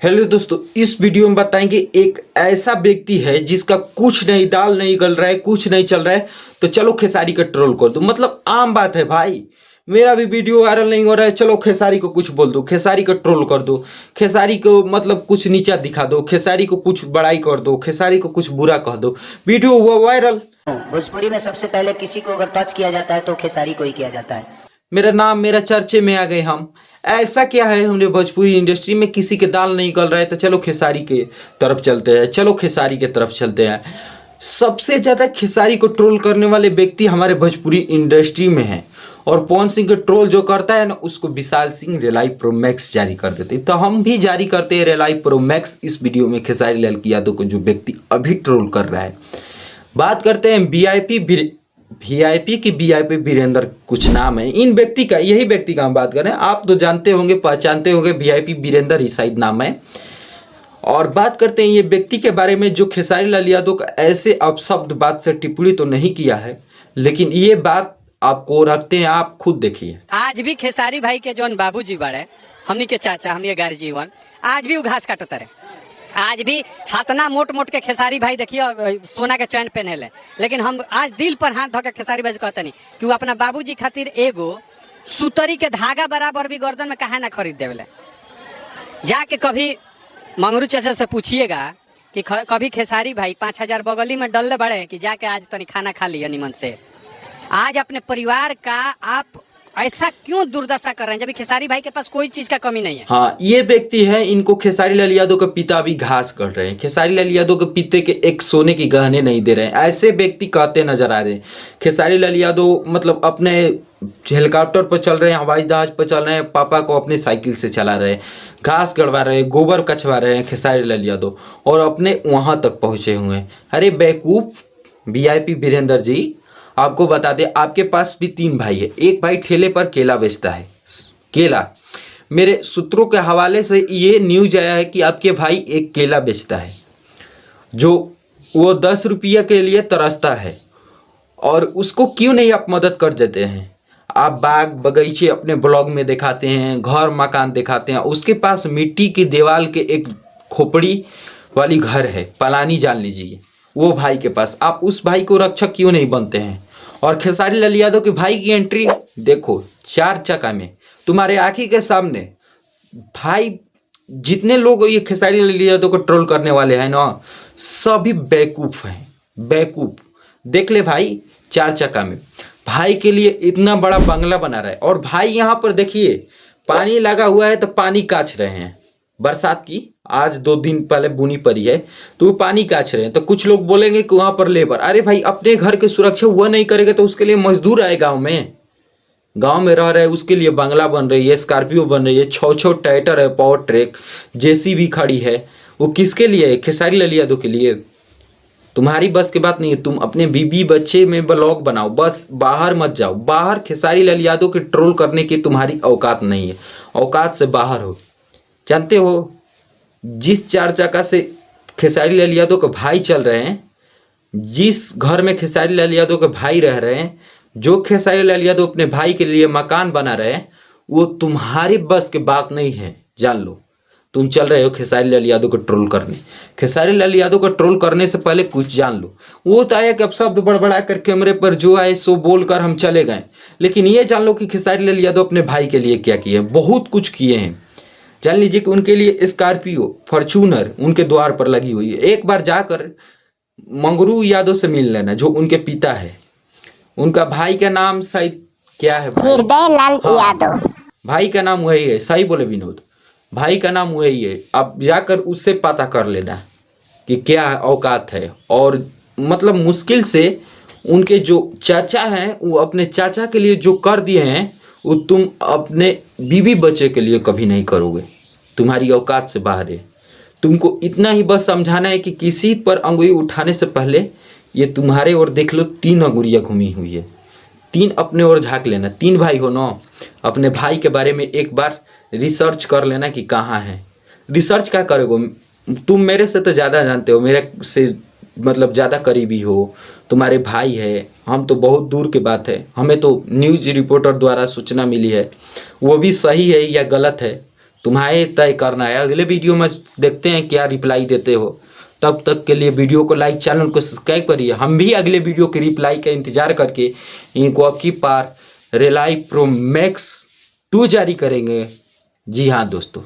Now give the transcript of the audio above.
Hello दोस्तों, इस video में बताएंगे एक ऐसा व्यक्ति है जिसका कुछ नहीं, दाल नहीं गल रहा है, कुछ नहीं चल रहा है, तो चलो खेसारी का ट्रोल कर दो। मतलब आम बात है भाई, मेरा भी वीडियो वायरल नहीं हो रहा है, चलो खेसारी को कुछ बोल दो, खेसारी का ट्रोल कर दो, खेसारी को मतलब कुछ नीचा दिखा दो, खेसारी को कुछ बड़ाई कर दो, खेसारी को कुछ बुरा कह दो, वीडियो हुआ वायरल। भोजपुरी में सबसे पहले किसी को अगर टच किया जाता है तो खेसारी को ही किया जाता है। मेरा नाम, मेरा चर्चे में आ गए हम। ऐसा क्या है हमने भोजपुरी इंडस्ट्री में, किसी के दाल नहीं गल रहा है तो चलो खेसारी के तरफ चलते हैं, चलो खेसारी के तरफ चलते हैं। सबसे ज्यादा खेसारी को ट्रोल करने वाले व्यक्ति हमारे भोजपुरी इंडस्ट्री में हैं, और पवन सिंह के ट्रोल जो करता है ना, उसको विशाल सिंह रियलाइव प्रो मैक्स जारी कर देते हैं। तो हम भी जारी करते हैं रियलाइव प्रो मैक्स इस वीडियो में खेसारी लाल यादव को, जो व्यक्ति अभी ट्रोल कर रहा है। बात करते हैं वीआईपी की वीआईपी वीरेंद्र कुछ नाम है इन व्यक्ति का, यही व्यक्ति का हम बात करें, आप तो जानते होंगे, पहचानते होंगे, वीआईपी वीरेंद्र ही शायद नाम है। और बात करते हैं ये व्यक्ति के बारे में, जो खेसारी लाल यादव का ऐसे अपशब्द बात से टिप्पणी तो नहीं किया है, लेकिन ये बात आपको रखते हैं, आप खुद देखिए। आज भी खेसारी भाई के जौन बाबूजी बड़े, हमनी के चाचा, हमनी के गार्जियन, आज भी वो घास काटत रहे। आज भी हाथना मोट मोट के खेसारी भाई देखिए सोना के चैन पहने ले, लेकिन हम आज दिल पर हाथ धो के खेसारी भाई से कहते नहीं कि वो अपना बाबूजी खातिर एगो सुतरी के धागा बराबर भी गर्दन में कहा ना खरीद देवले। जाके कभी मंगरू चाचा से पूछिएगा कि कभी खेसारी भाई 5,000 बगली में डलले बड़े कि जाके आज तनी खाना खा लिया निमन से। आज अपने परिवार का आप ऐसा क्यों दुर्दशा कर रहे हैं, जब खेसारी भाई के पास कोई चीज का कमी नहीं है। हाँ, ये व्यक्ति है, इनको खेसारी लाल यादव के पिता भी घास काट रहे हैं, खेसारी लाल यादव के पिते के एक सोने की गहने नहीं दे रहे हैं, ऐसे व्यक्ति कहते नजर आ रहे हैं। खेसारी लाल यादव मतलब अपने हेलीकॉप्टर पर चल रहे हैं, हवाई जहाज पर चल रहे हैं, पापा को अपने साइकिल से चला रहे हैं, घास गड़वा रहे हैं, गोबर कचवा रहे हैं खेसारी लाल यादव, और अपने वहां तक पहुंचे हुए हैं। अरे बेवकूफ वीआईपी वीरेंद्र जी, आपको बता दें, आपके पास भी 3 भाई है। एक भाई ठेले पर केला बेचता है, केला, मेरे सूत्रों के हवाले से ये न्यूज आया है कि आपके भाई एक केला बेचता है, जो वो 10 रुपया के लिए तरसता है, और उसको क्यों नहीं आप मदद कर देते हैं। आप बाग बगीचे अपने ब्लॉग में दिखाते हैं, घर मकान दिखाते हैं, उसके पास मिट्टी की दीवार के एक खोपड़ी वाली घर है, पलानी जान लीजिए, वो भाई के पास, आप उस भाई को रक्षक क्यों नहीं बनते हैं। और खेसारी लाल यादव के भाई की एंट्री देखो, 4 चक्का में, तुम्हारे आंखी के सामने। भाई जितने लोग ये खेसारी लाल यादव को ट्रोल करने वाले हैं ना, सभी बेवकूफ हैं, बेवकूफ। देख ले भाई, 4 चक्का में भाई के लिए इतना बड़ा बंगला बना रहा है, और भाई यहाँ पर देखिए पानी लगा हुआ है, तो पानी काछ रहे हैं, बरसात की आज 2 दिन पहले बुनी पड़ी है, तो वो पानी काछ रहे हैं। तो कुछ लोग बोलेंगे कि वहां पर लेबर, अरे भाई अपने घर की सुरक्षा वह नहीं करेगा तो उसके लिए मजदूर आए गांव में रह रहे हैं, उसके लिए बंगला बन रही है, स्कॉर्पियो बन रही है, 6 ट्रैक्टर है, पावर ट्रैक, जेसीबी खड़ी है, वो किसके लिए है? खेसारी लाल यादव के लिए। तुम्हारी बस की बात नहीं है, तुम अपने बीबी बच्चे में ब्लॉग बनाओ, बस बाहर मत जाओ। बाहर खेसारी लाल यादव के ट्रोल करने की तुम्हारी औकात नहीं है, औकात से बाहर हो। जानते हो, जिस 4 चक्का से खेसारी लाल यादव के भाई चल रहे हैं, जिस घर में खेसारी लाल यादव के भाई रह रहे हैं, जो खेसारी लाल यादव अपने भाई के लिए मकान बना रहे हैं, वो तुम्हारी बस की बात नहीं है, जान लो। तुम चल रहे हो खेसारी लाल यादव को ट्रोल करने। खेसारी लाल यादव को ट्रोल करने से पहले कुछ जान लो। वो तो आया कि अब शब्द बड़बड़ा कर कैमरे पर जो आए सो बोलकर हम चले गए, लेकिन ये जान लो कि खेसारी लाल यादव अपने भाई के लिए क्या किए, बहुत कुछ किए हैं। जान लीजिए कि उनके लिए स्कॉर्पियो, फॉर्च्यूनर उनके द्वार पर लगी हुई है। एक बार जाकर मंगरू यादव से मिल लेना, जो उनके पिता है। उनका भाई का नाम शायद क्या है, हृदय लाल यादव। भाई का नाम वही है, सही बोले विनोद, भाई का नाम वही है। अब जाकर उससे पता कर लेना कि क्या औकात है। और मतलब मुश्किल से उनके जो चाचा हैं, वो अपने चाचा के लिए जो कर दिए हैं, वो तुम अपने बीवी बच्चे के लिए कभी नहीं करोगे। तुम्हारी औकात से बाहर है। तुमको इतना ही बस समझाना है कि किसी पर अंगुली उठाने से पहले ये तुम्हारे ओर देख लो, 3 अंगुलियां घूमी हुई है, 3 अपने ओर झांक लेना। 3 भाई हो ना, अपने भाई के बारे में एक बार रिसर्च कर लेना कि कहाँ है। रिसर्च क्या करोगे, तुम मेरे से तो ज़्यादा जानते हो, मेरे से मतलब ज़्यादा करीबी हो, तुम्हारे भाई है, हम तो बहुत दूर की बात है। हमें तो न्यूज़ रिपोर्टर द्वारा सूचना मिली है, वो भी सही है या गलत है तुम्हारे तय करना है। अगले वीडियो में देखते हैं क्या रिप्लाई देते हो। तब तक के लिए वीडियो को लाइक, चैनल को सब्सक्राइब करिए। हम भी अगले वीडियो के रिप्लाई का इंतजार करके इनको अब की बार रियलमी प्रो मैक्स 2 जारी करेंगे। जी हाँ दोस्तों।